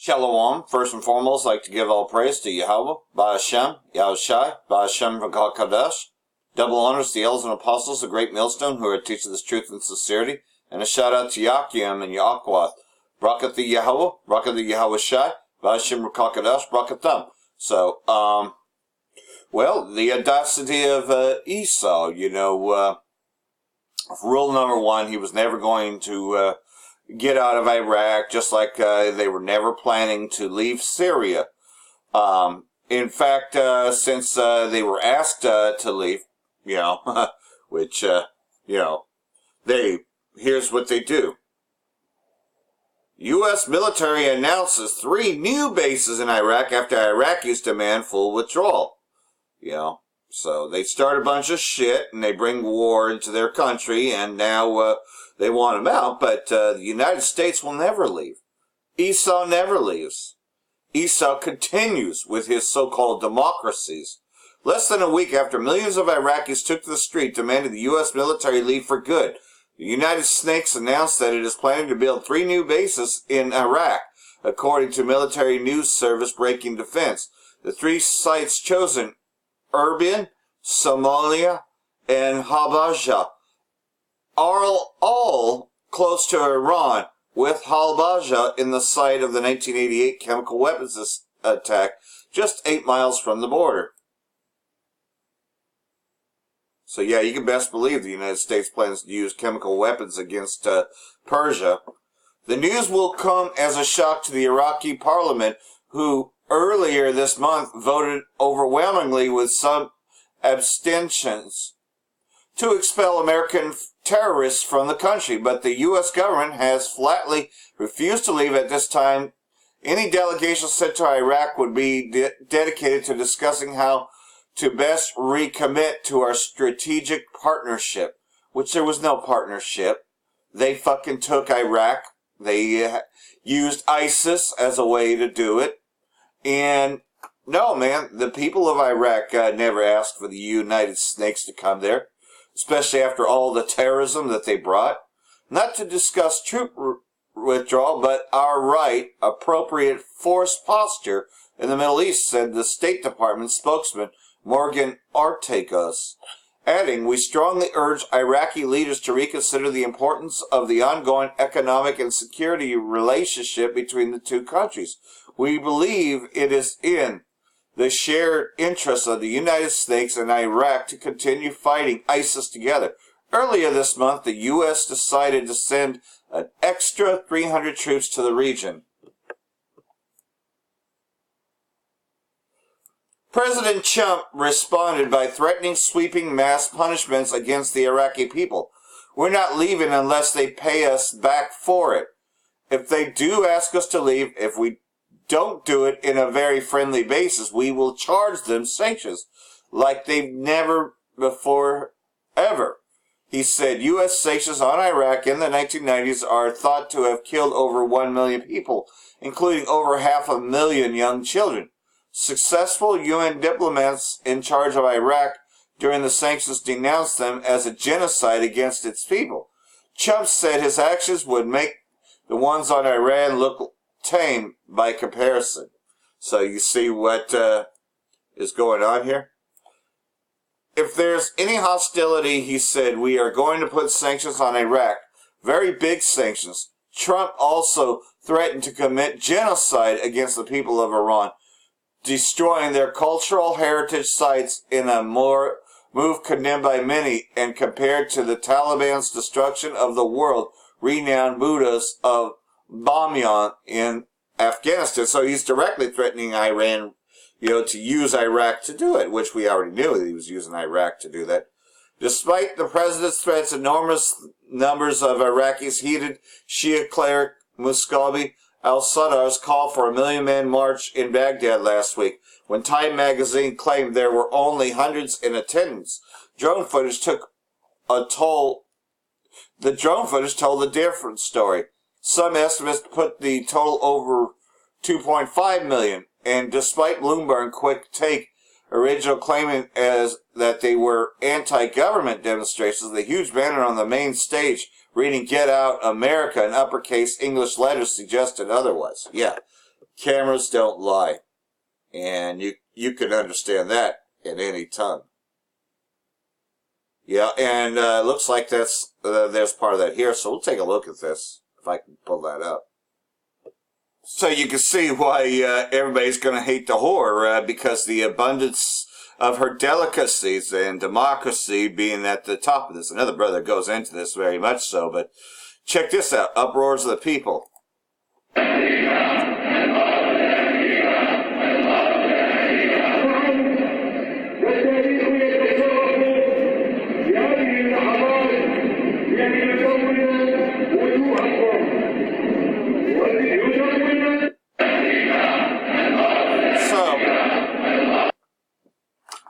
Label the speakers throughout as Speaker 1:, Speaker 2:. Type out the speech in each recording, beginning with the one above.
Speaker 1: Shalom. First and foremost, I'd like to give all praise to Yahweh, Ba'Hashem, Yahushai, Ba'Hashem V'Kal Double honors to the elders and apostles, the great millstone, who are teaching this truth and sincerity. And a shout out to Yakim and Yaakwath. Brakat the Yahweh, Brakat the Yahushai, Ba'Hashem V'Kal Brakatham. So, well, the audacity of Esau, rule number one, he was never going to get out of Iraq, just like they were never planning to leave Syria. In fact, since they were asked to leave, which, here's what they do. U.S. military announces 3 new bases in Iraq after Iraqis demand full withdrawal. So they start a bunch of shit and they bring war into their country, and now they want them out, but the United States will never leave. Esau never leaves. Esau continues with his so-called democracies. Less than a week after millions of Iraqis took to the street demanding the U.S. military leave for good, the United States announced that it is planning to build 3 new bases in Iraq, according to military news service Breaking Defense. The 3 sites chosen, Erbil, Somalia, and Halabja, are all close to Iran, with Halabja in the site of the 1988 chemical weapons attack, just 8 miles from the border. So yeah, you can best believe the United States plans to use chemical weapons against Persia. The news will come as a shock to the Iraqi parliament, who earlier this month voted overwhelmingly with some abstentions to expel American terrorists from the country, but the U.S. government has flatly refused to leave at this time. Any delegation sent to Iraq would be dedicated to discussing how to best recommit to our strategic partnership, which there was no partnership. They fucking took Iraq. They used ISIS as a way to do it. And no, man, the people of Iraq never asked for the United States to come there, especially after all the terrorism that they brought. Not to discuss troop withdrawal, but our right, appropriate forced posture in the Middle East, said the State Department spokesman Morgan Ortagus, adding, "We strongly urge Iraqi leaders to reconsider the importance of the ongoing economic and security relationship between the 2 countries. We believe it is in the shared interests of the United States and Iraq to continue fighting ISIS together." Earlier this month, the U.S. decided to send an extra 300 troops to the region. President Trump responded by threatening sweeping mass punishments against the Iraqi people. "We're not leaving unless they pay us back for it. If they do ask us to leave, if we don't do it in a very friendly basis, we will charge them sanctions like they've never before ever." He said U.S. sanctions on Iraq in the 1990s are thought to have killed over 1 million people, including over 500,000 young children. Successful UN diplomats in charge of Iraq during the sanctions denounced them as a genocide against its people. Trump said his actions would make the ones on Iran look tame by comparison. So you see what is going on here? If there's any hostility, he said, we are going to put sanctions on Iraq. Very big sanctions. Trump also threatened to commit genocide against the people of Iran, destroying their cultural heritage sites in a move condemned by many and compared to the Taliban's destruction of the world-renowned Buddhas of Bamyan in Afghanistan. So he's directly threatening Iran, to use Iraq to do it, which we already knew that he was using Iraq to do that. Despite the president's threats, enormous numbers of Iraqis heeded Shia cleric Musabi al-Sadr's call for a 1 million-man march in Baghdad last week, when Time magazine claimed there were only hundreds in attendance. Drone footage told a different story. Some estimates put the total over 2.5 million, and despite Bloomberg quick take original claiming as that they were anti-government demonstrations, the huge banner on the main stage reading "Get Out America" in uppercase English letters suggested otherwise. Yeah, Cameras don't lie. And you can understand that in any tongue. Yeah, and looks like there's part of that here, so we'll take a look at this, if I can pull that up. So you can see why everybody's going to hate the whore, because the abundance of her delicacies and democracy being at the top of this. Another brother goes into this very much so, but check this out, uproars of the people.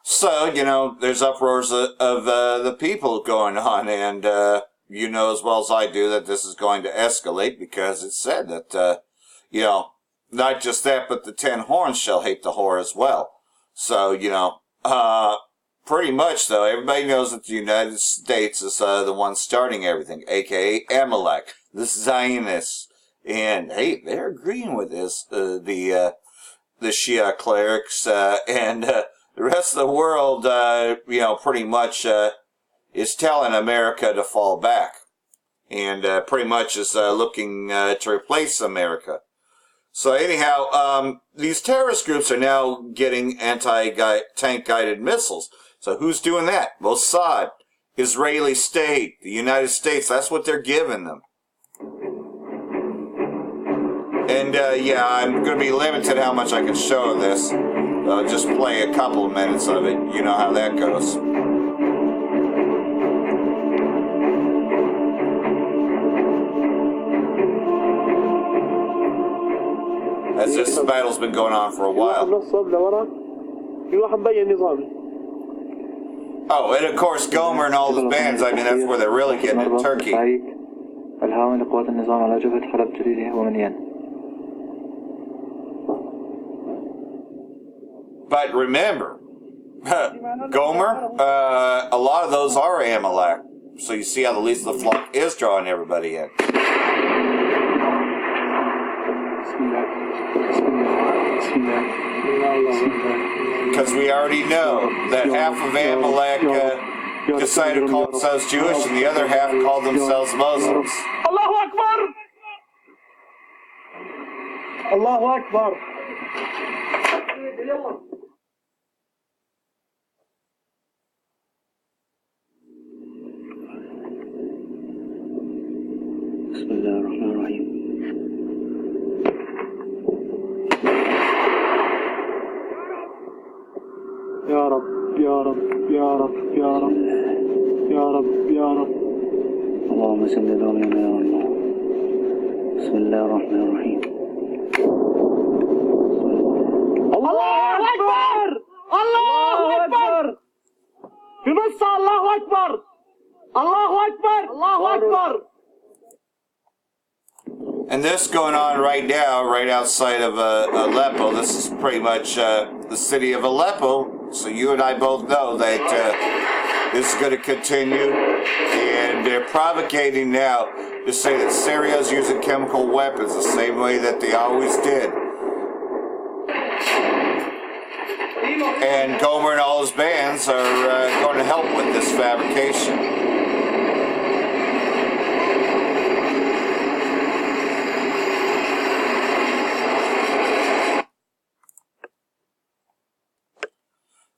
Speaker 1: So, you know, there's uproars of the people going on, and you know as well as I do that this is going to escalate, because it's said that, you know, not just that, but the 10 horns shall hate the whore as well. So, you know, pretty much, though, everybody knows that the United States is the one starting everything, a.k.a. Amalek, the Zionists. And, hey, they're agreeing with this, the Shia clerics, and the rest of the world, you know, pretty much is telling America to fall back. And pretty much is looking to replace America. So anyhow, these terrorist groups are now getting anti-tank guided missiles. So who's doing that? Mossad, Israeli state, the United States, that's what they're giving them. And yeah, I'm going to be limited how much I can show of this. I'll just play a couple of minutes of it. You know how that goes. As this battle's been going on for a while. Oh, and of course Gomer and all his bands, I mean, that's where they're really getting it, Turkey. But remember, Gomer, a lot of those are Amalek. So you see how the least of the flock is drawing everybody in. Because we already know that half of Amalek decided to call themselves Jewish and the other half called themselves Muslims.
Speaker 2: Allahu Akbar! Allahu Akbar! بسم الله الرحمن الرحيم يا رب يا رب يا رب يا رب يا رب يا رب اللهم صل على محمد يا الله بسم الله الرحمن الرحيم الله أكبر الله أكبر بنص الله أكبر الله أكبر الله أكبر.
Speaker 1: And this going on right now, right outside of Aleppo. This is pretty much the city of Aleppo. So you and I both know that this is going to continue. And they're provocating now to say that Syria is using chemical weapons the same way that they always did. And Gomer and all his bands are going to help with this fabrication.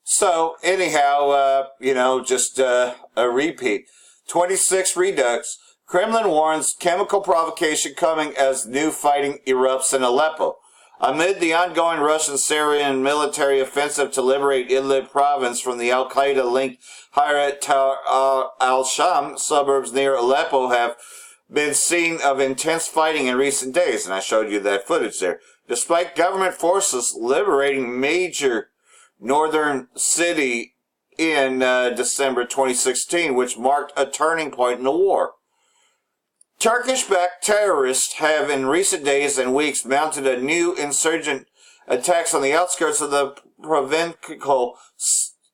Speaker 1: So, anyhow, you know, just a repeat. 26 Redux. Kremlin warns chemical provocation coming as new fighting erupts in Aleppo. Amid the ongoing Russian-Syrian military offensive to liberate Idlib province from the al-Qaeda-linked Hayat al-Sham suburbs near Aleppo have been seen of intense fighting in recent days, and I showed you that footage there. Despite government forces liberating major northern city in December 2016, which marked a turning point in the war. Turkish-backed terrorists have in recent days and weeks mounted a new insurgent attacks on the outskirts of the provincial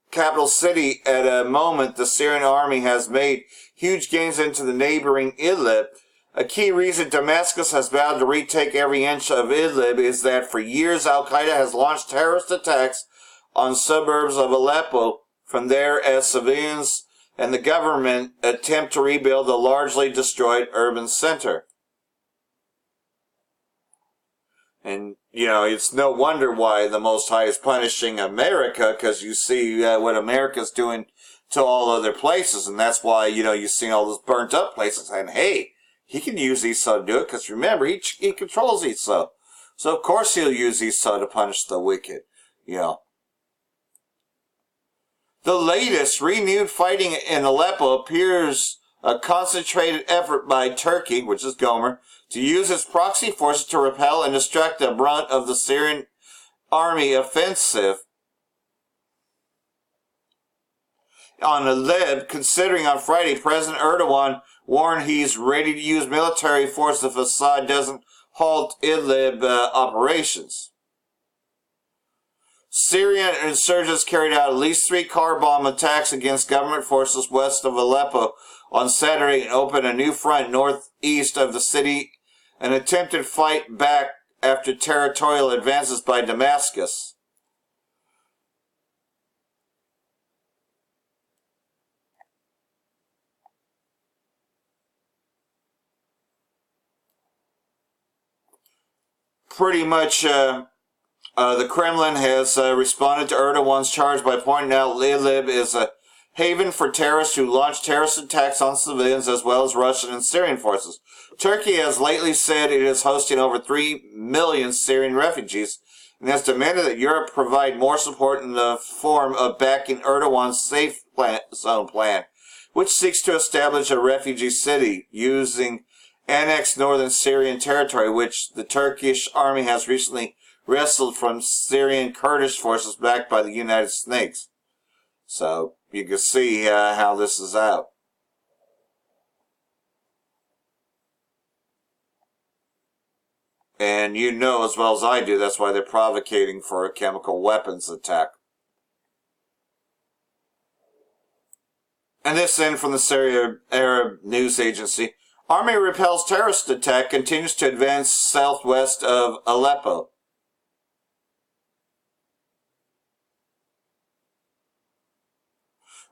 Speaker 1: capital city at a moment the Syrian army has made huge gains into the neighboring Idlib A key reason Damascus has vowed to retake every inch of Idlib is that for years Al-Qaeda has launched terrorist attacks on suburbs of Aleppo from there as civilians and the government attempt to rebuild the largely destroyed urban center. And, it's no wonder why the Most High is punishing America, because you see what America's doing to all other places, and that's why, you've seen all those burnt up places, and hey, he can use Esau to do it, because remember, he controls Esau. So of course he'll use Esau to punish the wicked, The latest renewed fighting in Aleppo appears a concentrated effort by Turkey, which is Gomer, to use its proxy forces to repel and distract the brunt of the Syrian army offensive on Idlib, considering on Friday President Erdogan warned he's ready to use military force if Assad doesn't halt Idlib operations. Syrian insurgents carried out at least 3 car bomb attacks against government forces west of Aleppo on Saturday and opened a new front northeast of the city, an attempted fight back after territorial advances by Damascus. Pretty much, the Kremlin has responded to Erdogan's charge by pointing out Idlib is a haven for terrorists who launch terrorist attacks on civilians as well as Russian and Syrian forces. Turkey has lately said it is hosting over 3 million Syrian refugees and has demanded that Europe provide more support in the form of backing Erdogan's safe zone plan, which seeks to establish a refugee city using annexed northern Syrian territory, which the Turkish army has recently wrestled from Syrian Kurdish forces backed by the United States. So you can see how this is out. And you know as well as I do, that's why they're provocating for a chemical weapons attack. And this in from the Syria Arab News Agency. Army repels terrorist attack, continues to advance southwest of Aleppo.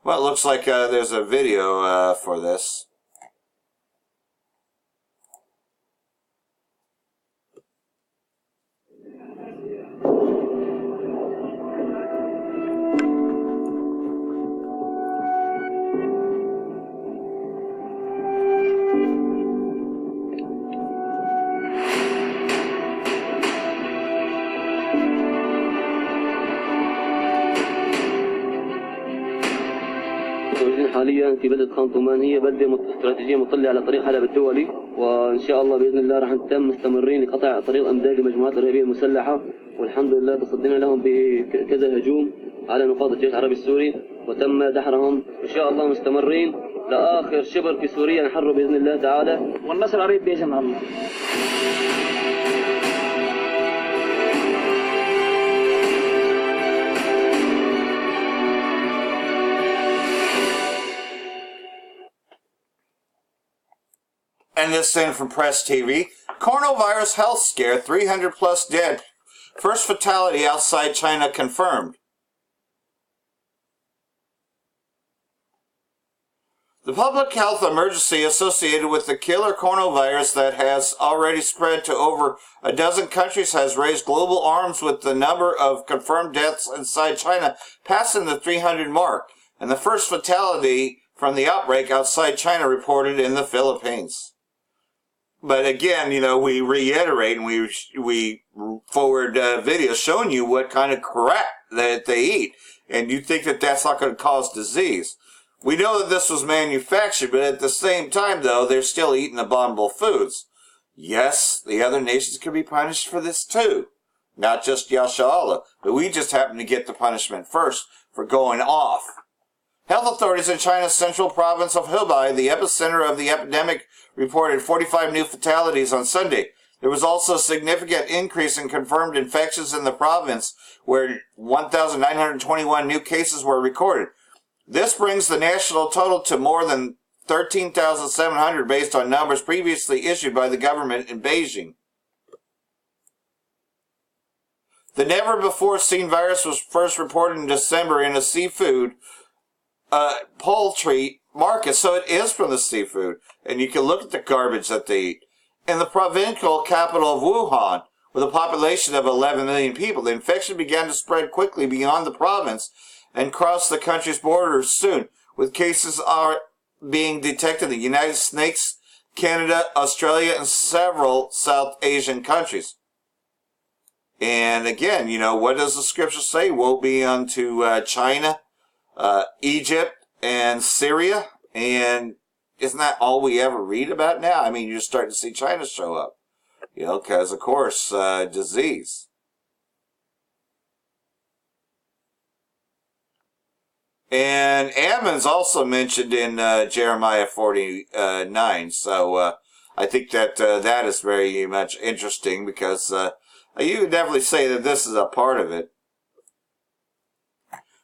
Speaker 1: Well, it looks like there's a video for this.
Speaker 3: حاليا في بلدة خان هي بلدة استراتيجية مطلة على طريق حلب الدولي، وإن شاء الله بإذن الله راح نتم مستمرين لقطع طريق أمداد المجموعات الإرهابية المسلحة، والحمد لله تصدينا لهم بكذا هجوم على نقاط الجيش العربي السوري وتم دحرهم. إن شاء الله مستمرين لآخر شبر في سوريا نحرر بإذن الله تعالى، والنصر قريب بإذن الله.
Speaker 1: And this in from Press TV. Coronavirus health scare, 300 plus dead. First fatality outside China confirmed. The public health emergency associated with the killer coronavirus that has already spread to over a dozen countries has raised global alarms, with the number of confirmed deaths inside China passing the 300 mark, and the first fatality from the outbreak outside China reported in the Philippines. But again, we reiterate and we forward videos showing you what kind of crap that they eat. And you think that that's not going to cause disease. We know that this was manufactured, but at the same time, though, they're still eating abominable foods. Yes, the other nations could be punished for this too. Not just Yasha Allah, but we just happen to get the punishment first for going off. Health authorities in China's central province of Hubei, the epicenter of the epidemic, reported 45 new fatalities on Sunday. There was also a significant increase in confirmed infections in the province, where 1,921 new cases were recorded. This brings the national total to more than 13,700 based on numbers previously issued by the government in Beijing. The never-before-seen virus was first reported in December in a seafood poultry market, so it is from the seafood. And you can look at the garbage that they eat. In the provincial capital of Wuhan, with a population of 11 million people, the infection began to spread quickly beyond the province and cross the country's borders soon, with cases being detected in the United States, Canada, Australia, and several South Asian countries. And again, you know, what does the scripture say? Woe be unto China, Egypt, and Syria. And isn't that all we ever read about now? I mean, you're starting to see China show up. You know, because, of course, disease. And Ammon's also mentioned in Jeremiah 49. So I think that that is very much interesting because you can definitely say that this is a part of it.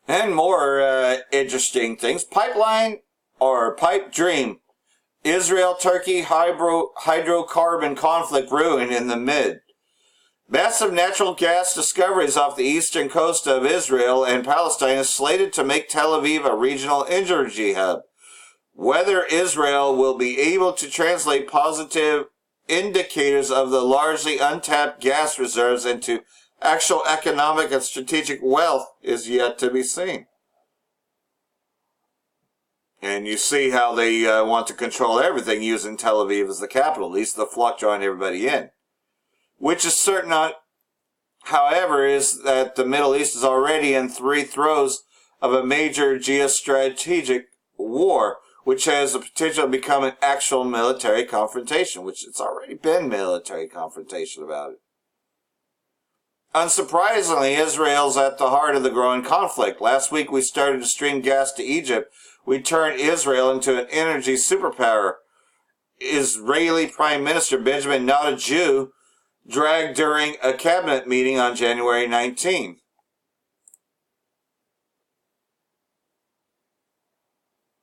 Speaker 1: And more interesting things. Pipeline or pipe dream. Israel-Turkey hydrocarbon conflict ruin in the mid. Massive natural gas discoveries off the eastern coast of Israel and Palestine is slated to make Tel Aviv a regional energy hub. Whether Israel will be able to translate positive indicators of the largely untapped gas reserves into actual economic and strategic wealth is yet to be seen. And you see how they want to control everything using Tel Aviv as the capital. At least the flock drawing everybody in. Which is certain, however, is that the Middle East is already in three throes of a major geostrategic war, which has the potential to become an actual military confrontation, which it's already been military confrontation about it. Unsurprisingly, Israel's at the heart of the growing conflict. Last week we started to stream gas to Egypt. We turned Israel into an energy superpower. Israeli Prime Minister Benjamin, not a Jew, dragged during a cabinet meeting on January 19.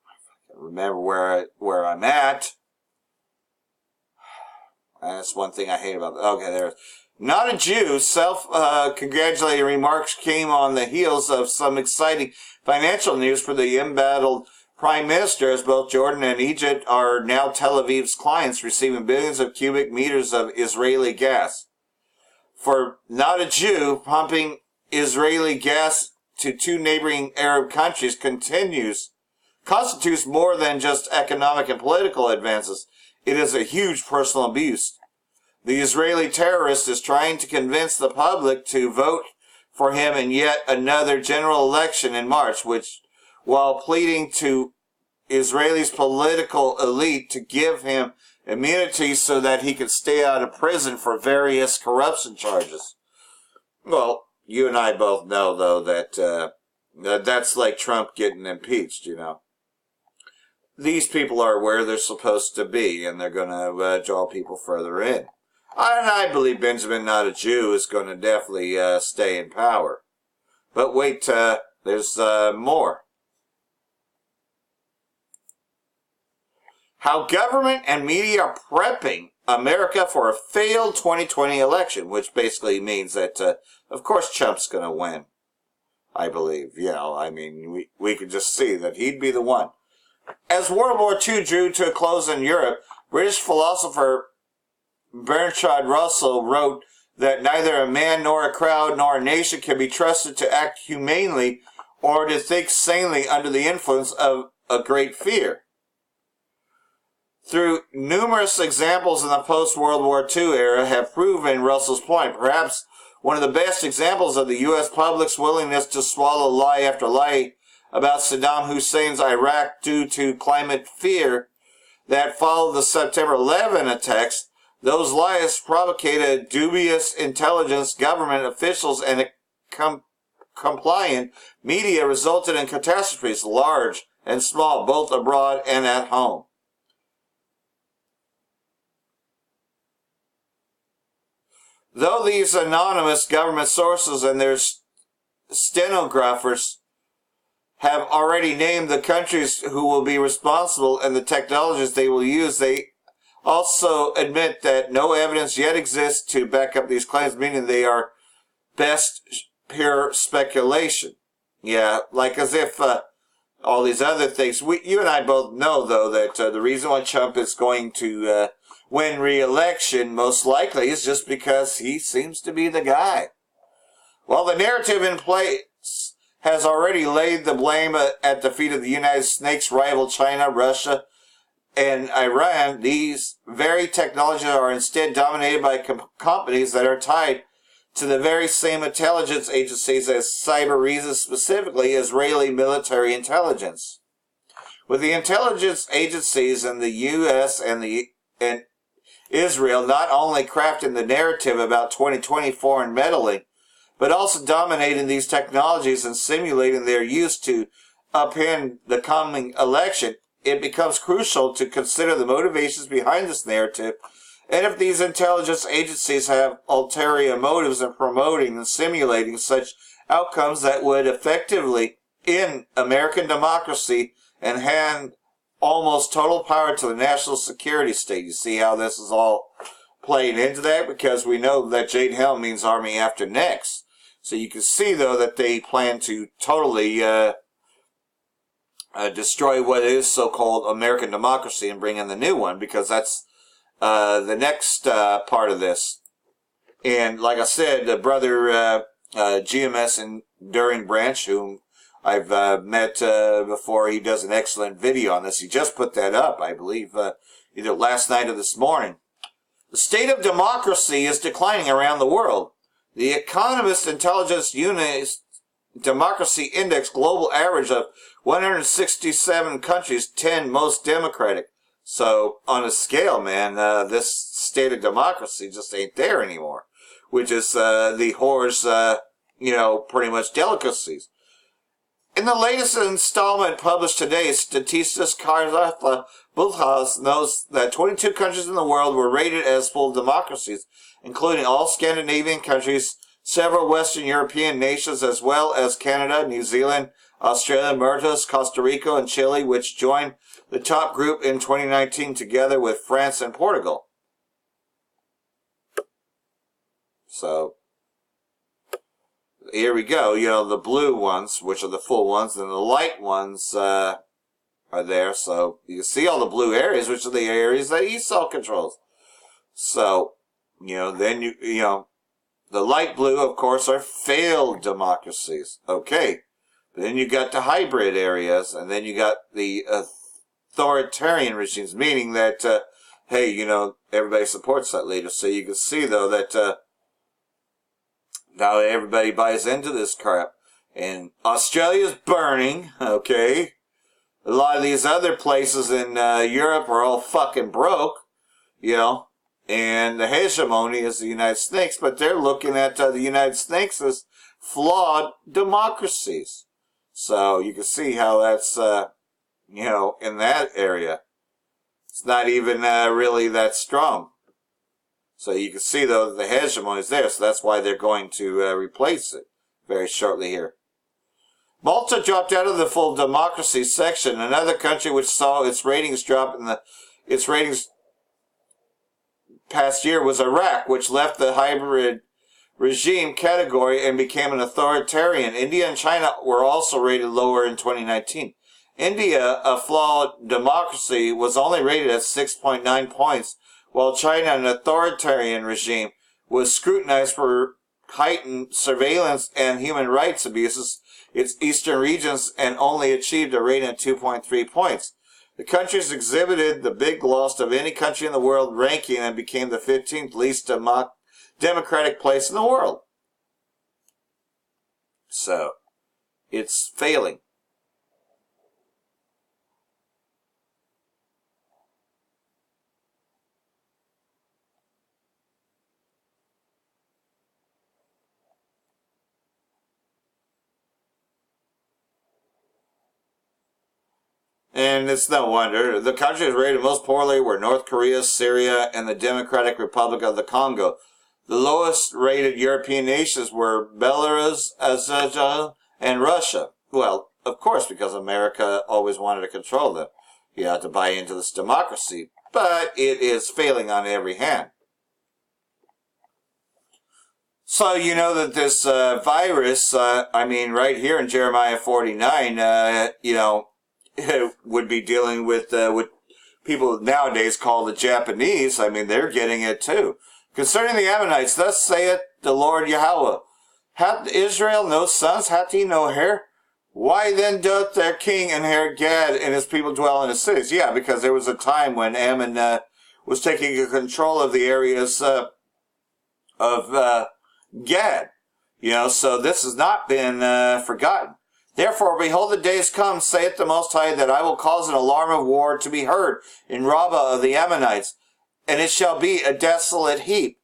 Speaker 1: I can't remember where I'm at. That's one thing I hate about it. Okay, there. Not a Jew. Self-congratulatory remarks came on the heels of some exciting financial news for the embattled Prime Minister, as both Jordan and Egypt are now Tel Aviv's clients, receiving billions of cubic meters of Israeli gas. For not a Jew, pumping Israeli gas to two neighboring Arab countries constitutes more than just economic and political advances. It is a huge personal abuse. The Israeli terrorist is trying to convince the public to vote for him in yet another general election in March, while pleading to Israel's political elite to give him immunity so that he could stay out of prison for various corruption charges. Well, you and I both know, though, that that's like Trump getting impeached, you know. These people are where they're supposed to be, and they're going to draw people further in. And I believe Benjamin, not a Jew, is going to definitely stay in power. But wait, there's more. How government and media are prepping America for a failed 2020 election, which basically means that, of course, Trump's going to win, I believe. You know, I mean, we could just see that he'd be the one. As World War II drew to a close in Europe, British philosopher Bertrand Russell wrote that neither a man nor a crowd nor a nation can be trusted to act humanely or to think sanely under the influence of a great fear. Through numerous examples in the post-World War II era have proven Russell's point. Perhaps one of the best examples of the U.S. public's willingness to swallow lie after lie about Saddam Hussein's Iraq due to climate fear that followed the September 11 attacks. Those lies propagated dubious intelligence, government officials, and compliant media resulted in catastrophes, large and small, both abroad and at home. Though these anonymous government sources and their stenographers have already named the countries who will be responsible and the technologies they will use. They also admit that no evidence yet exists to back up these claims, meaning they are best pure speculation. Yeah, like as if all these other things. You and I both know, though, that the reason why Trump is going to win re-election most likely is just because he seems to be the guy. Well, the narrative in place has already laid the blame at the feet of the United States' rival China, Russia, and Iran. These very technologies are instead dominated by companies that are tied to the very same intelligence agencies as cyber reasons, specifically Israeli military intelligence. With the intelligence agencies in the U.S. and Israel not only crafting the narrative about 2020 foreign meddling, but also dominating these technologies and simulating their use to upend the coming election, it becomes crucial to consider the motivations behind this narrative, and if these intelligence agencies have ulterior motives in promoting and simulating such outcomes that would effectively end American democracy and hand almost total power to the national security state. You see how this is all playing into that? Because we know that Jade Helm means army after next. So you can see, though, that they plan to totally destroy what is so-called American democracy and bring in the new one, because that's the next part of this. And like I said, brother GMS Enduring Branch, whom I've met before, he does an excellent video on this. He just put that up, I believe, either last night or this morning. The state of democracy is declining around the world. The Economist Intelligence Unit's Democracy Index global average of 167 countries, 10 most democratic. So, on a scale, man, this state of democracy just ain't there anymore. Which is the whore's, pretty much delicacies. In the latest installment published today, Statista Carla Bulthaus knows that 22 countries in the world were rated as full democracies, including all Scandinavian countries, several Western European nations, as well as Canada, New Zealand, Australia, Mauritius, Costa Rica, and Chile, which joined the top group in 2019 together with France and Portugal. So, here we go. The blue ones, which are the full ones, and the light ones are there. So, you can see all the blue areas, which are the areas that Esau controls. So, then the light blue, of course, are failed democracies. Okay. Then you got the hybrid areas, and then you got the authoritarian regimes, meaning that, hey, everybody supports that leader. So you can see, though, that now everybody buys into this crap. And Australia's burning, okay? A lot of these other places in Europe are all fucking broke, and the hegemony is the United States, but they're looking at the United States as flawed democracies. So you can see how that's, in that area, it's not even really that strong. So you can see, though, that the hegemony is there, so that's why they're going to replace it very shortly here. Malta dropped out of the full democracy section. Another country which saw its ratings drop its ratings past year was Iraq, which left the hybrid regime category and became an authoritarian. India and China were also rated lower in 2019. India, a flawed democracy, was only rated at 6.9 points, while China, an authoritarian regime, was scrutinized for heightened surveillance and human rights abuses its eastern regions and only achieved a rating of 2.3 points. The countries exhibited the big loss of any country in the world ranking and became the 15th least democratic place in the world. So, it's failing. And it's no wonder. The countries rated most poorly were North Korea, Syria, and the Democratic Republic of the Congo. The lowest rated European nations were Belarus, Azerbaijan, and Russia. Well, of course, because America always wanted to control them. You have to buy into this democracy, but it is failing on every hand. So you know that this virus, right here in Jeremiah 49, would be dealing with people nowadays called the Japanese. I mean, they're getting it too. Concerning the Ammonites, thus saith the Lord Yahweh, hath Israel no sons, hath he no hair? Why then doth their king inherit Gad, and his people dwell in his cities? Yeah, because there was a time when Ammon was taking control of the areas of Gad. So this has not been forgotten. Therefore, behold, the days come, saith the Most High, that I will cause an alarm of war to be heard in Rabbah of the Ammonites, and it shall be a desolate heap,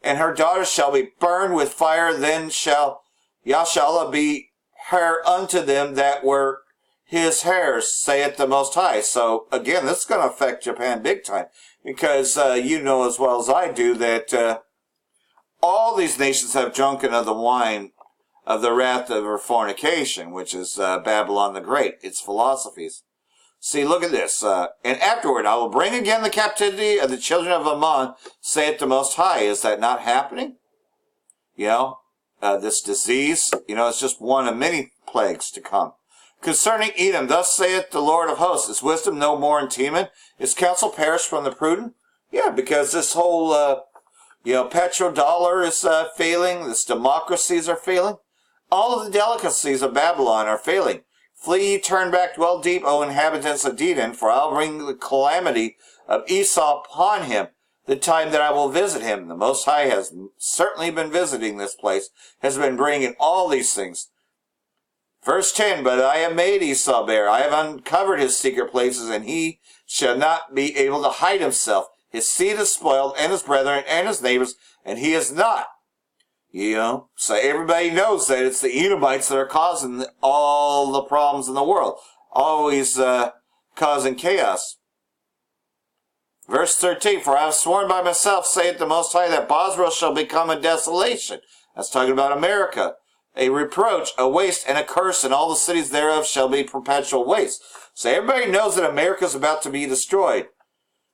Speaker 1: and her daughters shall be burned with fire. Then shall Yashala be heir unto them that were his heirs, saith the Most High. So, again, this is going to affect Japan big time, because you know as well as I do that all these nations have drunken of the wine of the wrath of her fornication, which is Babylon the Great, its philosophies. See, look at this. And afterward I will bring again the captivity of the children of Ammon, saith the Most High. Is that not happening? This disease, it's just one of many plagues to come. Concerning Edom, thus saith the Lord of hosts, is wisdom no more in Teman? Is counsel perished from the prudent? Yeah, because this whole, petrodollar is failing. This democracies are failing. All of the delicacies of Babylon are failing. Flee ye, turn back, dwell deep, O inhabitants of Dedan, for I'll bring the calamity of Esau upon him, the time that I will visit him. The Most High has certainly been visiting this place, has been bringing all these things. Verse 10, but I have made Esau bare. I have uncovered his secret places, and he shall not be able to hide himself. His seed is spoiled, and his brethren, and his neighbors, and he is not. So everybody knows that it's the Edomites that are causing all the problems in the world. Always causing chaos. Verse 13, for I have sworn by myself, saith the Most High, that Bosra shall become a desolation. That's talking about America. A reproach, a waste, and a curse, and all the cities thereof shall be perpetual waste. So everybody knows that America is about to be destroyed.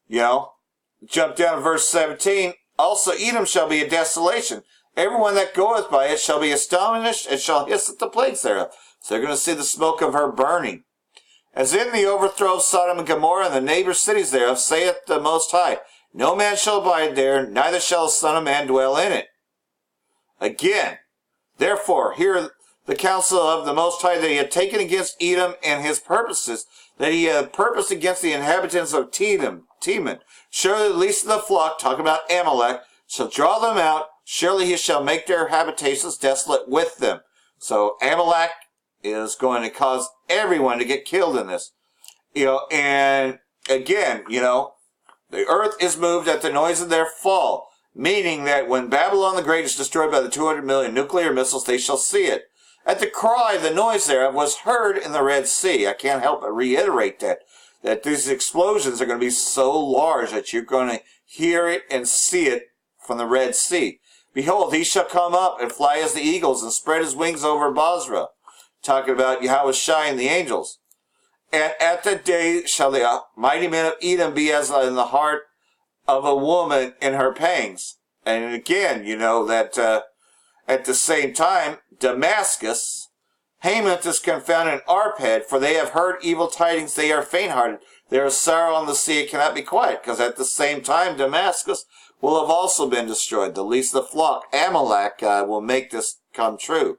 Speaker 1: Jump down to verse 17. Also Edom shall be a desolation. Everyone that goeth by it shall be astonished, and shall hiss at the plagues thereof. So they're going to see the smoke of her burning. As in the overthrow of Sodom and Gomorrah and the neighbor cities thereof, saith the Most High, no man shall abide there, neither shall a son of man dwell in it. Again, therefore, hear the counsel of the Most High, that he had taken against Edom and his purposes, that he had purposed against the inhabitants of Teman. Surely the least of the flock, talking about Amalek, shall draw them out. Surely he shall make their habitations desolate with them. So Amalek is going to cause everyone to get killed in this. And again, the earth is moved at the noise of their fall, meaning that when Babylon the Great is destroyed by the 200 million nuclear missiles, they shall see it. At the cry, the noise thereof was heard in the Red Sea. I can't help but reiterate that these explosions are going to be so large that you're going to hear it and see it from the Red Sea. Behold, he shall come up and fly as the eagles and spread his wings over Bosra. Talking about Yahweh Shai and the angels. And at that day shall the mighty men of Edom be as in the heart of a woman in her pangs. And again, that at the same time, Damascus, Hamath is confounded in Arpad, for they have heard evil tidings, they are faint-hearted. There is sorrow on the sea, it cannot be quiet, because at the same time Damascus will have also been destroyed. The least of the flock, Amalek, will make this come true.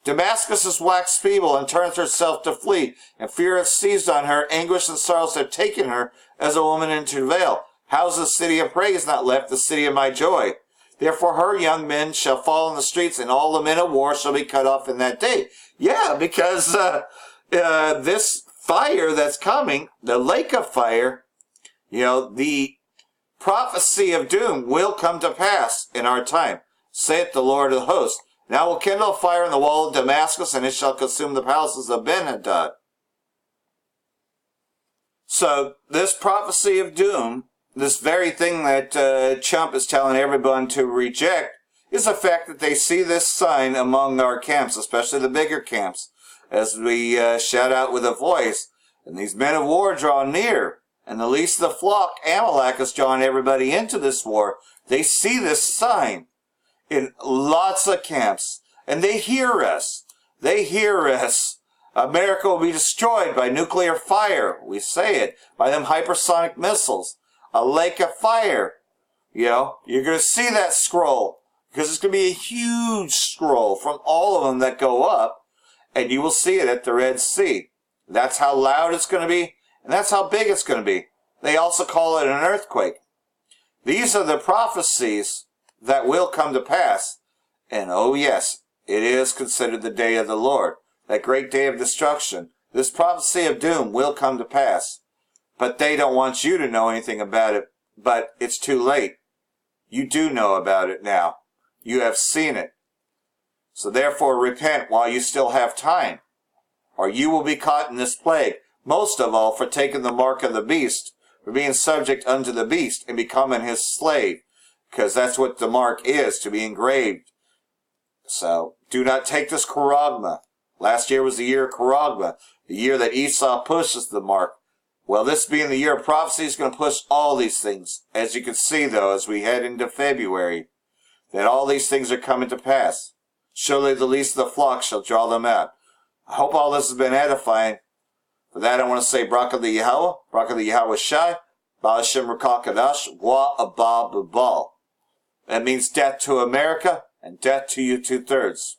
Speaker 1: Damascus is waxed feeble and turneth herself to flee, and fear hath seized on her, anguish and sorrows have taken her as a woman in travail. How is the city of praise not left, the city of my joy? Therefore her young men shall fall in the streets, and all the men of war shall be cut off in that day. Yeah, because this fire that's coming, the lake of fire, the prophecy of doom will come to pass in our time, saith the Lord of hosts. And I will kindle a fire in the wall of Damascus, and it shall consume the palaces of Ben-Hadad. So this prophecy of doom, this very thing that Trump is telling everyone to reject, is the fact that they see this sign among our camps, especially the bigger camps, as we shout out with a voice, and these men of war draw near, and the least of the flock, Amalek, is drawing everybody into this war. They see this sign in lots of camps, and they hear us. They hear us. America will be destroyed by nuclear fire. We say it. By them hypersonic missiles. A lake of fire. You know, you're going to see that scroll. Because it's going to be a huge scroll from all of them that go up. And you will see it at the Red Sea. That's how loud it's going to be. And that's how big it's going to be. They also call it an earthquake. These are the prophecies that will come to pass. And oh yes, it is considered the day of the Lord. That great day of destruction. This prophecy of doom will come to pass. But they don't want you to know anything about it. But it's too late. You do know about it now. You have seen it. So therefore repent while you still have time. Or you will be caught in this plague. Most of all for taking the mark of the beast. For being subject unto the beast and becoming his slave. Because that's what the mark is, to be engraved. So, do not take this charagma. Last year was the year of charagma. The year that Esau pushes the mark. Well, this being the year of prophecy is going to push all these things. As you can see, though, as we head into February, that all these things are coming to pass. Surely the least of the flock shall draw them out. I hope all this has been edifying. For that, I want to say, Bracha Yahweh, Bracha Yahweh Shai, Ba'ashem Rakah Kadash, Wa Abba Babal. That means death to America and death to you 2/3.